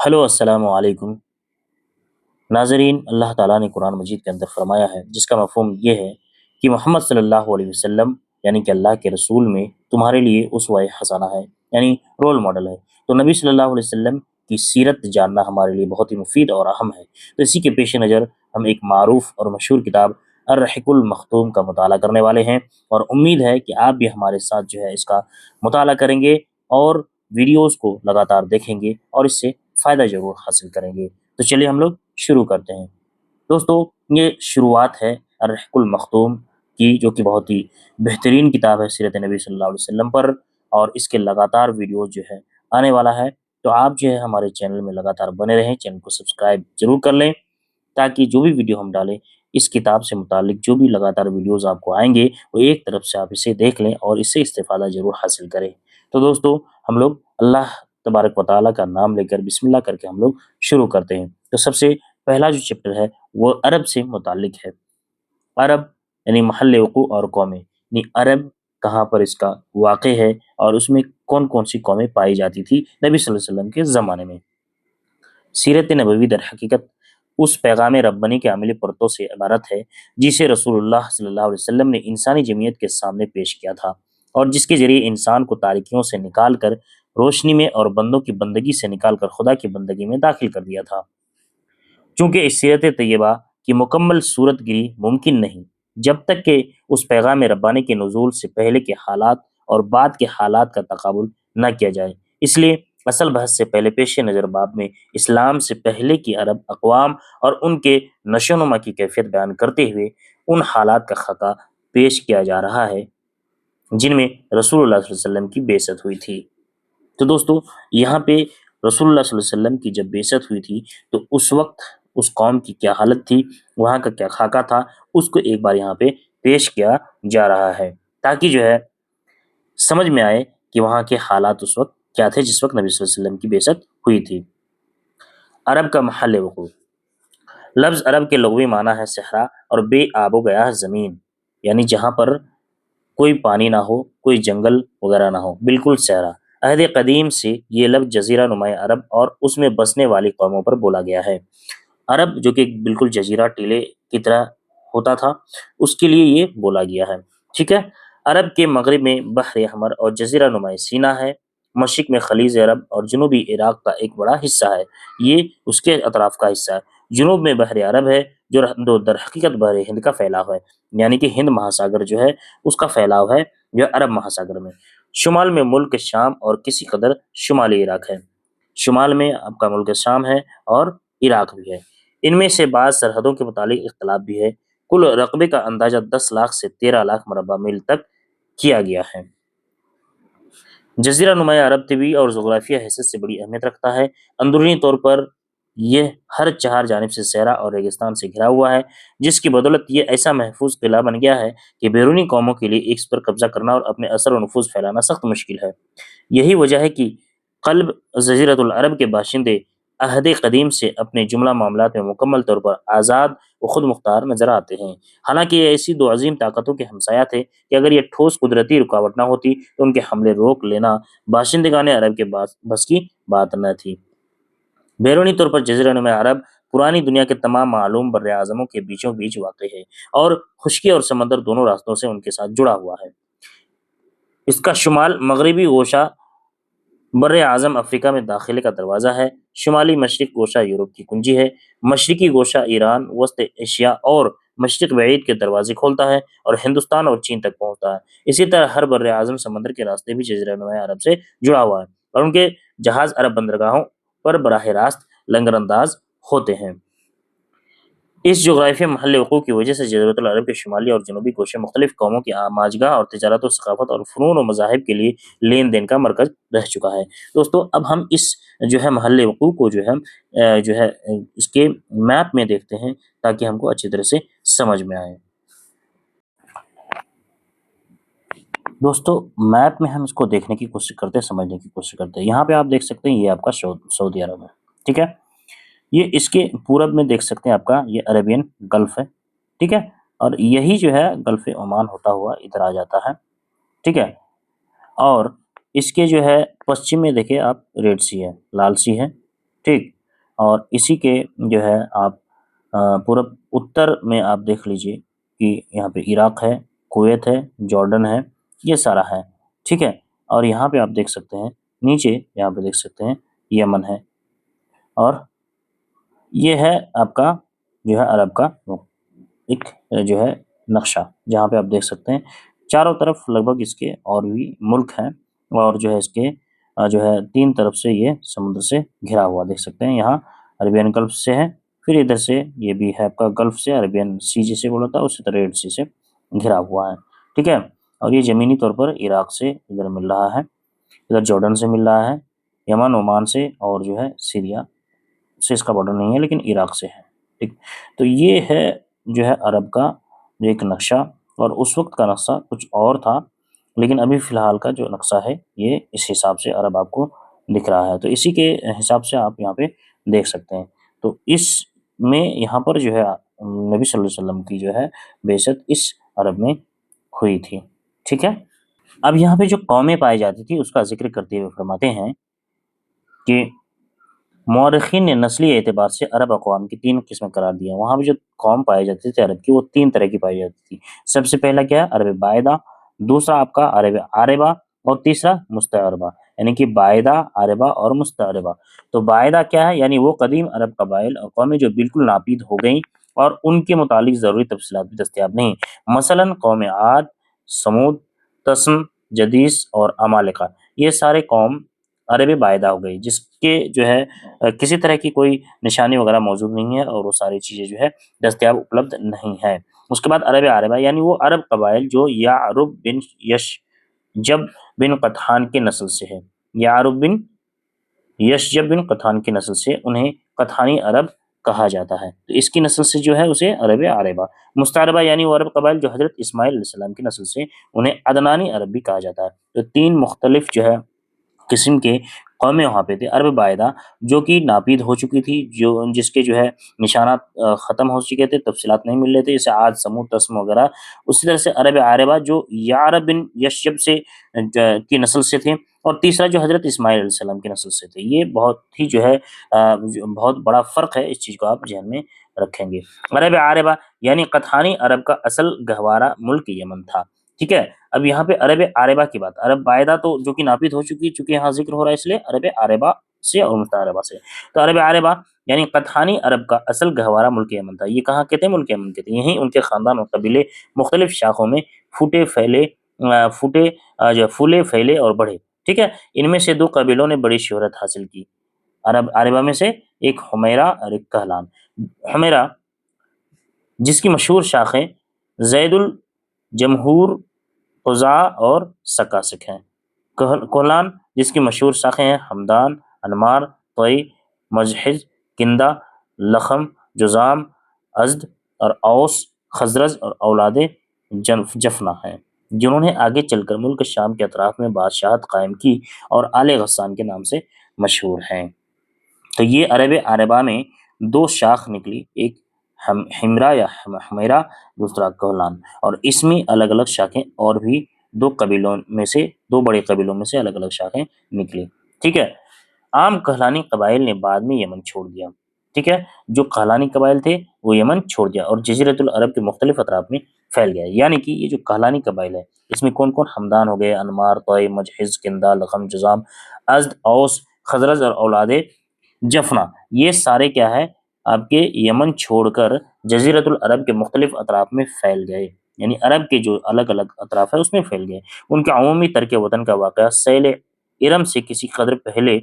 Hello अस्सलाम वालेकुम नाज़रीन। अल्लाह ताला ने कुरान मजीद के अंदर फरमाया है, जिसका मफ़हूम ये है कि मोहम्मद सल्लल्लाहु अलैहि वसल्लम यानी कि अल्लाह के रसूल में तुम्हारे लिए उसवा हसाना है, यानी रोल मॉडल है। तो नबी सल्लल्लाहु अलैहि वसल्लम की सीरत जानना हमारे लिए बहुत ही मुफीद और अहम है। तो इसी के पेश नज़र हम एक मारूफ और मशहूर किताब अर्रहिकुल मखतूम का मुताला करने वाले हैं, और उम्मीद है कि आप भी हमारे साथ जो है इसका मुताला करेंगे और वीडियोज़ को लगातार देखेंगे और इससे फ़ायदा ज़रूर हासिल करेंगे। तो चलिए हम लोग शुरू करते हैं। दोस्तों, ये शुरुआत है अर्रहिकुल मखतूम की, जो कि बहुत ही बेहतरीन किताब है सीरत नबी सल्लल्लाहु अलैहि वसल्लम पर, और इसके लगातार वीडियोज़ जो है आने वाला है। तो आप जो है हमारे चैनल में लगातार बने रहें, चैनल को सब्सक्राइब ज़रूर कर लें, ताकि जो भी वीडियो हम डालें इस किताब से मुतालिक जो भी लगातार वीडियोज़ आपको आएँगे, वो एक तरफ से आप इसे देख लें और इससे इस्तिफ़ादा ज़रूर हासिल करें। तो दोस्तों, हम लोग अल्लाह तबारक व तआला का नाम लेकर बिस्मिल्लाह करके हम लोग शुरू करते हैं। तो सबसे पहला जो चैप्टर है वो अरब से मुतालिक है। अरब यानी महल वक़ू और कौमें, यानी अरब कहाँ पर इसका वाक़ है और उसमें कौन-कौन सी कौमें पाई जाती थी नबी सल्लल्लाहु अलैहि वसल्लम के ज़माने में। सीरत नबवी दर हकीकत उस पैगाम रब्बानी के अमली परतों से इबारत है, जिसे रसूलुल्लाह सल्लल्लाहु अलैहि वसल्लम ने इंसानी जमीयत के सामने पेश किया था, और जिसके ज़रिए इंसान को तारीकियों से निकाल कर रोशनी में और बंदों की बंदगी से निकाल कर खुदा की बंदगी में दाखिल कर दिया था। चूँकि इस सीरत तैयबा की मुकम्मल सूरत गिरी मुमकिन नहीं, जब तक कि उस पैगाम रब्बानी के नुज़ूल से पहले के हालात और बाद के हालात का तक़ाबुल न किया जाए। इसलिए असल बहस से पहले पेश नज़र बाब में इस्लाम से पहले की अरब अक़वाम और उनके नशोनुमा की कैफ़ियत बयान करते हुए उन हालात का ख़ाका पेश किया जा रहा है, जिनमें रसूलुल्लाह सल्लल्लाहु अलैहि वसल्लम की बेइज्जत हुई थी। तो दोस्तों, यहाँ पे रसूलुल्लाह सल्लल्लाहु अलैहि वसल्लम की जब बेइज्जत हुई थी, तो उस वक़्त उस कौम की क्या हालत थी, वहाँ का क्या खाका था, उसको एक बार यहाँ पे पेश किया जा रहा है, ताकि जो है समझ में आए कि वहाँ के हालात उस वक़्त क्या थे जिस वक़्त नबी सल्लल्लाहु अलैहि वसल्लम की बेइज्जत हुई थी। अरब का महल वक़ूफ़, लफ्ज़ अरब के लुग़वी माना है सहरा और बे-आब-ओ-गयाह ज़मीन, यानी जहाँ पर कोई पानी ना हो, कोई जंगल वगैरह ना हो, बिल्कुल सहरा। अहद कदीम से ये लफ्ज़ जज़ीरा नुमा अरब और उसमें बसने वाली कौमों पर बोला गया है। अरब जो कि एक बिल्कुल जज़ीरा टीले की तरह होता था, उसके लिए ये बोला गया है। ठीक है? अरब के मग़रिब में बहर अहमर और जज़ीरा नुमा सीना है, मशरिक़ में खलीज अरब और जनूबी इराक़ का एक बड़ा हिस्सा है। ये उसके अतराफ़ का हिस्सा है। जुनूब में बहर अरब है, जो दर हकीकत बहर हिंद का फैलाव है, यानी कि हिंद महासागर जो है उसका फैलाव है जो अरब महासागर में। शुमाल में मुल्क शाम और किसी कदर शुमाली इराक़ है। शुमाल में आपका मुल्क शाम है और इराक़ भी है। इनमें से बाज़ सरहदों के मुतालिक इख्तिलाफ भी है। कुल रक़बे का अंदाज़ा 10 लाख से 13 लाख मरबा मील तक किया गया है। जज़ीरा नुमा अरब तिबी और जोग्राफिया हैसियत से बड़ी अहमियत रखता है। अंदरूनी तौर पर यह हर चार जानिब से सहरा और रेगिस्तान से घिरा हुआ है, जिसकी बदौलत ये ऐसा महफूज किला बन गया है कि बैरूनी कौमों के लिए इस पर कब्जा करना और अपने असर और नफूज फैलाना सख्त मुश्किल है। यही वजह है कि क़ल्ब जज़ीरतुल अरब के बाशिंदे अहद कदीम से अपने जुमला मामलात में मुकम्मल तौर पर आज़ाद व खुद मुख्तार नजर आते हैं। हालांकि ये ऐसी दो अजीम ताकतों के हमसाया थे कि अगर ये ठोस कुदरती रुकावट न होती तो उनके हमले रोक लेना बाशिंदगान अरब के बस की बात न थी। बैरूनी तौर पर जज़ीरा नुमा अरब पुरानी दुनिया के तमाम मालूम बर्र आज़मों के बीचों बीच वाक़ है और खुश्की और समंदर दोनों रास्तों से उनके साथ जुड़ा हुआ है। इसका शुमाल मगरबी गोशा बर्र आज़म अफ्रीका में दाखिले का दरवाज़ा है। शुमाली मशरिक गोशा यूरोप की कुंजी है। मशरिकी गोशा ईरान, वस्त एशिया और मशरिक बईद के दरवाजे खोलता है और हिंदुस्तान और चीन तक पहुँचता है। इसी तरह हर बर्र आज़म समंदर के रास्ते भी जज़ीरा नुमा अरब से जुड़ा हुआ है और उनके जहाज़ अरब बंदरगाहों पर बराह रास्त लंगरअंदाज होते हैं। इस जोग्राफियाई महल वक़ूफ़ की वजह से जज़ीरतुल अरब के शुमाली और जनूबी गोशे मुख्तलिफ कौमों की आमाजगाह और तिजारत और सक़ाफ़त और फ़नून और मज़ाहिब के लिए लेन देन का मरकज़ रह चुका है। दोस्तों, अब हम इस जो है महल वक़ूफ़ को इसके मैप में देखते हैं, ताकि हमको अच्छी तरह से समझ में आए। दोस्तों, मैप में हम इसको देखने की कोशिश करते हैं, समझने की कोशिश करते हैं। यहाँ पे आप देख सकते हैं, ये आपका सऊदी अरब है। ठीक है? ये इसके पूरब में देख सकते हैं आपका ये अरेबियन गल्फ है। ठीक है? और यही जो है गल्फ ओमान होता हुआ इधर आ जाता है। ठीक है? और इसके जो है पश्चिम में देखिए आप रेड सी है, लाल सी है। ٹھیک، اور اسی کے جو ہے آپ پورب اتر میں آپ دیکھ لیجئے کہ یہاں پہ عراق ہے، کویت ہے، جارڈن ہے، یہ سارا ہے، ٹھیک ہے، اور یہاں پہ آپ دیکھ سکتے ہیں نیچے، یہاں پہ دیکھ سکتے ہیں یمن ہے، اور یہ ہے آپ کا جو ہے عرب کا ایک جو ہے نقشہ، جہاں پہ آپ دیکھ سکتے ہیں چاروں طرف لگ بھگ اس کے اور بھی ملک ہیں، اور جو ہے اس کے جو ہے تین طرف سے یہ سمندر سے گھرا ہوا دیکھ سکتے ہیں، یہاں عربین گلف سے ہے، پھر ادھر سے یہ بھی ہے آپ کا گلف سے، عربین سی جسے بولا تھا، اسی طرح ریڈ سی سے گھرا ہوا ہے، ٹھیک ہے، اور یہ زمینی طور پر عراق سے ادھر مل رہا ہے، ادھر جارڈن سے مل رہا ہے، یمن عمان سے، اور جو ہے سیریا سے اس کا بارڈر نہیں ہے لیکن عراق سے ہے، ٹھیک، تو یہ ہے جو ہے عرب کا جو ایک نقشہ، اور اس وقت کا نقشہ کچھ اور تھا، لیکن ابھی فی الحال کا جو نقشہ ہے یہ اس حساب سے عرب آپ کو دکھ رہا ہے، تو اسی کے حساب سے آپ یہاں پہ دیکھ سکتے ہیں، تو اس میں یہاں پر جو ہے نبی صلی اللہ علیہ وسلم کی جو ہے بعثت اس عرب میں ہوئی تھی، ٹھیک ہے۔ اب یہاں پہ جو قومیں پائی جاتی تھی اس کا ذکر کرتے ہوئے فرماتے ہیں کہ مورخین نے نسلی اعتبار سے عرب اقوام کی تین قسمیں قرار دیا، وہاں پہ جو قوم پائی جاتی تھی عرب کی وہ تین طرح کی پائی جاتی تھی، سب سے پہلا کیا ہے عرب بائدہ، دوسرا آپ کا عرب عاربہ، اور تیسرا مستعربہ، یعنی کہ بائدہ، عاربہ اور مستعربہ۔ تو بائدہ کیا ہے؟ یعنی وہ قدیم عرب قبائل اور قومیں جو بالکل ناپید ہو گئیں اور ان کے متعلق ضروری تفصیلات بھی دستیاب نہیں، مثلا قوم عاد، سمود، تسم، جدیس اور عمالقہ، یہ سارے قوم عرب بائدہ ہو گئی، جس کے جو ہے کسی طرح کی کوئی نشانی وغیرہ موجود نہیں ہے، اور وہ ساری چیزیں جو ہے دستیاب اپلبدھ نہیں ہے۔ اس کے بعد عرب عاربہ، یعنی وہ عرب قبائل جو یعرب بن یشجب بن قطحان کی نسل سے ہے، یعرب بن یشجب بن قطحان کی نسل سے، انہیں قطحانی عرب کہا جاتا ہے، تو اس کی نسل سے جو ہے اسے عرب عاربہ۔ مستعربہ یعنی وہ عرب قبائل جو حضرت اسماعیل علیہ السلام کی نسل سے، انہیں عدنانی عرب بھی کہا جاتا ہے۔ تو تین مختلف جو ہے قسم کے قومیں وہاں پہ تھے، عرب بائدہ جو کہ ناپید ہو چکی تھی، جو جس کے جو ہے نشانات ختم ہو چکے تھے، تفصیلات نہیں مل رہے تھے، جیسے عاد، سمود، تسم وغیرہ۔ اسی طرح سے عرب عاربہ جو یعرب بن یشجب سے کی نسل سے تھے، اور تیسرا جو حضرت اسماعیل علیہ السلام کی نسل سے تھے۔ یہ بہت ہی جو ہے بہت بڑا فرق ہے، اس چیز کو آپ ذہن میں رکھیں گے۔ عرب عاربہ یعنی قطحانی عرب کا اصل گہوارہ ملک یمن تھا، ٹھیک ہے۔ اب یہاں پہ عرب عاربہ کی بات، عرب بائدہ تو جو کہ ناپید ہو چکی، چونکہ یہاں ذکر ہو رہا ہے اس لیے عرب عاربہ سے اور مستعربہ سے۔ تو عرب عاربہ یعنی قطحانی عرب کا اصل گہوارہ ملک یمن تھا، یہ کہاں کے تھے؟ ملک یمن کے تھے، یہیں ان کے خاندان اور قبیلے مختلف شاخوں میں پھولے پھیلے اور بڑھے، ٹھیک ہے۔ ان میں سے دو قبیلوں نے بڑی شہرت حاصل کی، عرب عاربہ میں سے ایک حمیرہ اور ایک کہلان۔ حمیرہ جس کی مشہور شاخیں زید الجمہور، قزاع اور سکاسک ہیں، کولان جس کی مشہور شاخیں ہیں حمدان، انمار، طی، مجہز، کندہ، لخم، جزام، ازد اور اوس، خزرج اور اولاد جفنہ ہیں، جنہوں نے آگے چل کر ملک شام کے اطراف میں بادشاہت قائم کی اور آل غسان کے نام سے مشہور ہیں۔ تو یہ عرب عاربہ میں دو شاخ نکلی، ایک حمرہ یا حمیرہ، دوسرا کولان، اور اس میں الگ الگ شاخیں اور بھی دو بڑے قبیلوں میں سے الگ الگ شاخیں نکلی، ٹھیک ہے۔ عام کہلانی قبائل نے بعد میں یمن چھوڑ دیا، ٹھیک ہے، جو کہلانی قبائل تھے وہ یمن چھوڑ دیا اور جزیرۃ العرب کے مختلف اطراف میں پھیل گیا، یعنی کہ یہ جو کہلانی قبائل ہے اس میں کون کون؟ حمدان ہو گئے، انمار، طی، مجہز، کندہ، لخم، جزام، ازد، اوس، خزرج اور اولاد جفنہ، یہ سارے کیا ہے آپ کے یمن چھوڑ کر جزیرۃ العرب کے مختلف اطراف میں پھیل گئے، یعنی عرب کے جو الگ الگ اطراف ہے اس میں پھیل گئے۔ ان کے عمومی ترک وطن کا واقعہ سیل ارم سے کسی قدر پہلے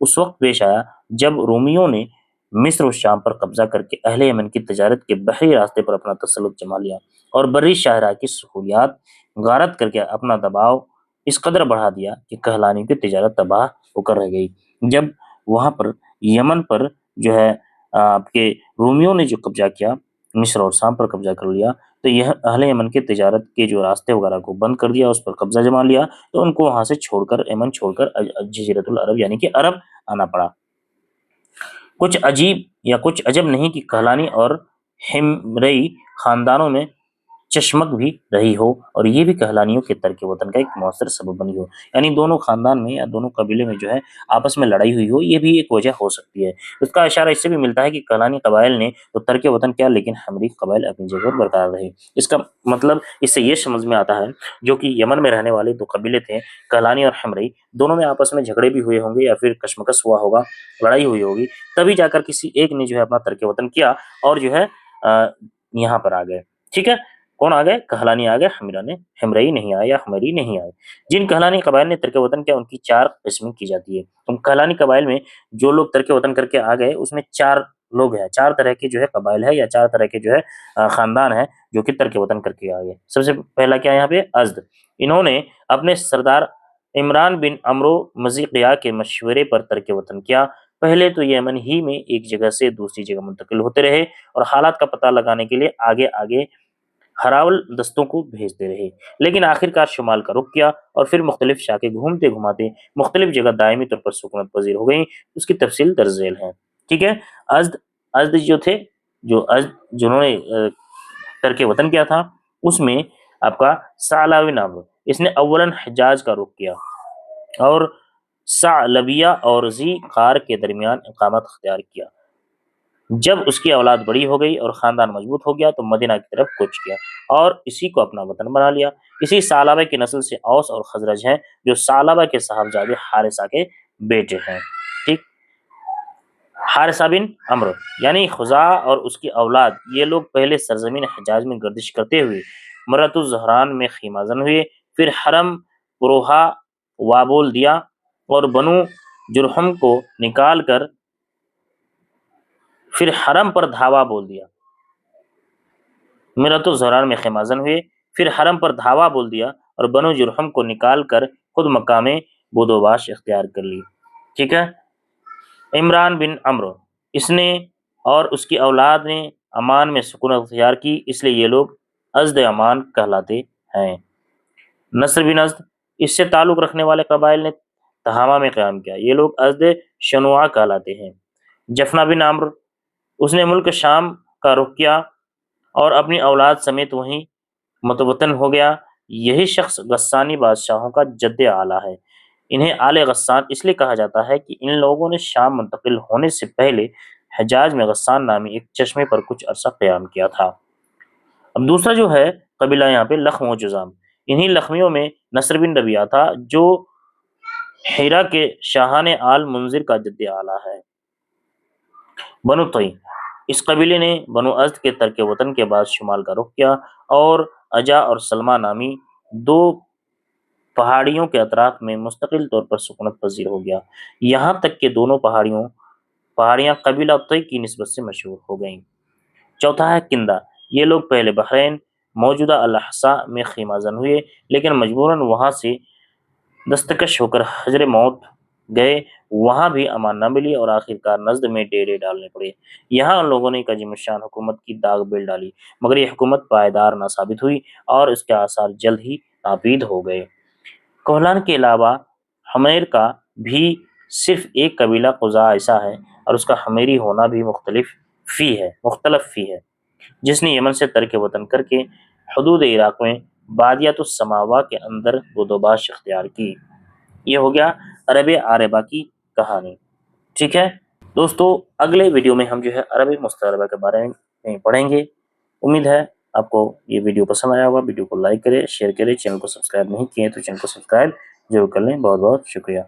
اس وقت پیش آیا جب رومیوں نے مصر و شام پر قبضہ کر کے اہل یمن کی تجارت کے بحری راستے پر اپنا تسلط جما لیا اور بری شاہراہ کی سہولیات غارت کر کے اپنا دباؤ اس قدر بڑھا دیا کہ کہلانی کی تجارت تباہ ہو کر رہ گئی۔ جب وہاں پر یمن پر جو ہے آپ کے رومیوں نے جو قبضہ کیا، مصر اور شام پر قبضہ کر لیا، تو یہ اہل یمن کے تجارت کے جو راستے وغیرہ کو بند کر دیا، اس پر قبضہ جما لیا، تو ان کو وہاں سے چھوڑ کر یمن چھوڑ کر جزیرۃ العرب یعنی کہ عرب آنا پڑا۔ کچھ عجیب یا کچھ عجب نہیں کہ کہلانی اور حمرئی خاندانوں میں चशमक भी रही हो और ये भी कहलानियों के तर्क वतन का एक मौसर सबब बनी हो। यानी दोनों खानदान में या दोनों कबीले में जो है आपस में लड़ाई हुई हो, ये भी एक वजह हो सकती है। उसका इशारा इससे भी मिलता है कि कहलानी कबाइल ने तो तर्क वतन किया, लेकिन हमरी कबाइल अपनी जगह पर बरकरार रहे। इसका मतलब इससे ये समझ में आता है, जो कि यमन में रहने वाले दो कबीले थे, कहलानी और हमरी, दोनों में आपस में झगड़े भी हुए होंगे या फिर कशमकश हुआ होगा, लड़ाई हुई होगी, तभी जाकर किसी एक ने जो है अपना तर्क वतन किया और जो है यहाँ पर आ गए। ठीक है, कौन आ गए? कहलानी आ गए, हमरई नहीं आए या हमरी नहीं आए। जिन कहलानी कबाइल ने तर्क वतन किया उनकी 4 किस्में की जाती है। तो कहलानी कबाइल में जो लोग तर्क वतन करके आ गए उसमें 4 लोग हैं, 4 तरह के जो है कबाइल है या 4 तरह के जो है खानदान है जो कि तर्क वतन करके आ गए। सबसे पहला क्या है यहाँ पे? अज़द। इन्होंने अपने सरदार इमरान बिन अमरो मज़ीक़िया के मशवरे पर तर्क वतन किया। पहले तो यमन ही में एक जगह से दूसरी जगह मुंतकिल होते रहे और हालात का पता लगाने के लिए आगे आगे हरावल दस्तों को भेजते रहे, लेकिन आखिरकार शुमाल का रुख किया और फिर मुख्तलिफ शाखें घूमते घुमाते मुख्तलिफ जगह दायमी तौर पर सुकूनत पजीर हो गई। उसकी तफसील दर्ज झेल है। ठीक है, अज़द अज़द जो थे, जो अज़द जिन्होंने तर्क वतन किया था, उसमें आपका सालावी नाम, इसने अव्वलन हिजाज का रुख किया और सालबिया और जी कार के दरमियान इकामत अख्तियार किया। जब उसकी औलाद बड़ी हो गई और खानदान मजबूत हो गया तो मदीना की तरफ कूच किया और इसी को अपना वतन बना लिया। इसी सालाबा की नस्ल से औस और खजरज हैं, जो सालाबा के साहबजादे हारिसा के बेटे हैं। ठीक, हारिसा बिन अम्र यानी खुजा और उसकी औलाद, ये लोग पहले सरजमीन हिजाज में गर्दिश करते हुए मरतुज जहरान में खीमाजन हुए, फिर हरम पुरोहा वाबोल दिया और बनु जुरहम को निकाल कर फिर हरम पर धावा बोल दिया। मिरतुल ज़हरान में खिमाजन हुए, फिर हरम पर धावा बोल दिया और बनु जुरहम को निकाल कर खुद मकामे बुदोबाश इख्तियार कर ली। ठीक है, इमरान बिन अम्र, इसने और उसकी औलाद ने अमान में सुकून इख्तियार की, इसलिए ये लोग अज़द अमान कहलाते हैं। नस्र बिन अज़द, इससे ताल्लुक़ रखने वाले कबाइल ने तहामा में क़याम किया, ये लोग अज़द शनुआ कहलाते हैं। जफना बिन अम्र, उसने मुल्क शाम का रुख किया और अपनी औलाद समेत वहीं मुतवतन हो गया। यही शख्स गस्सानी बादशाहों का जद्द आला है। इन्हें आले गस्सान इसलिए कहा जाता है कि इन लोगों ने शाम मुंतकिल होने से पहले हिजाज में गस्सान नामी एक चश्मे पर कुछ अरसा क़याम किया था। अब दूसरा जो है कबीला यहाँ पे लख्म व जुज़ाम, इन्हीं लख्मियों में नसर बिन रबिया था, जो हिरा के शाहान आल मुंजिर का जद्द आला है। बनु तई, इस कबीले ने बनु अज़द के तर्क वतन के बाद शुमाल का रुख किया और अजा और सलमा नामी 2 पहाड़ियों के अतराफ में मुस्तकिल तौर पर सुकूनत पजीर हो गया। यहाँ तक कि दोनों पहाड़ियाँ कबीला तई की निस्बत से मशहूर हो गईं। चौथा है किंदा, ये लोग पहले बहरैन मौजूदा अल अहसा में खीमाजन हुए, लेकिन मजबूरन वहाँ से दस्तकश होकर हजर मौत गए, वहाँ भी अमान न मिली और आखिरकार नजद में डेरे डालने पड़े। यहाँ उन लोगों ने एक अजीमुशान हुकूमत की दाग बेल डाली, मगर यह हुकूमत पायदार ना साबित हुई और इसके आसार जल्द ही नापीद हो गए। कोहलान के अलावा हमेर का भी सिर्फ एक कबीला कुज़ा ऐसा है और उसका हमेरी होना भी मुख्तलफ फी है, जिसने यमन से तर्क वतन करके हदूद इराक में बादियातुस समावा के अंदर बुदोबाश इख्तियार की। ये हो गया अरब आरबा की कहानी। ठीक है दोस्तों, अगले वीडियो में हम जो है अरब मुस्तअरबा के बारे में पढ़ेंगे। उम्मीद है आपको ये वीडियो पसंद आया होगा। वीडियो को लाइक करें, शेयर करें, चैनल को सब्सक्राइब नहीं किए तो चैनल को सब्सक्राइब जरूर कर लें। बहुत बहुत शुक्रिया।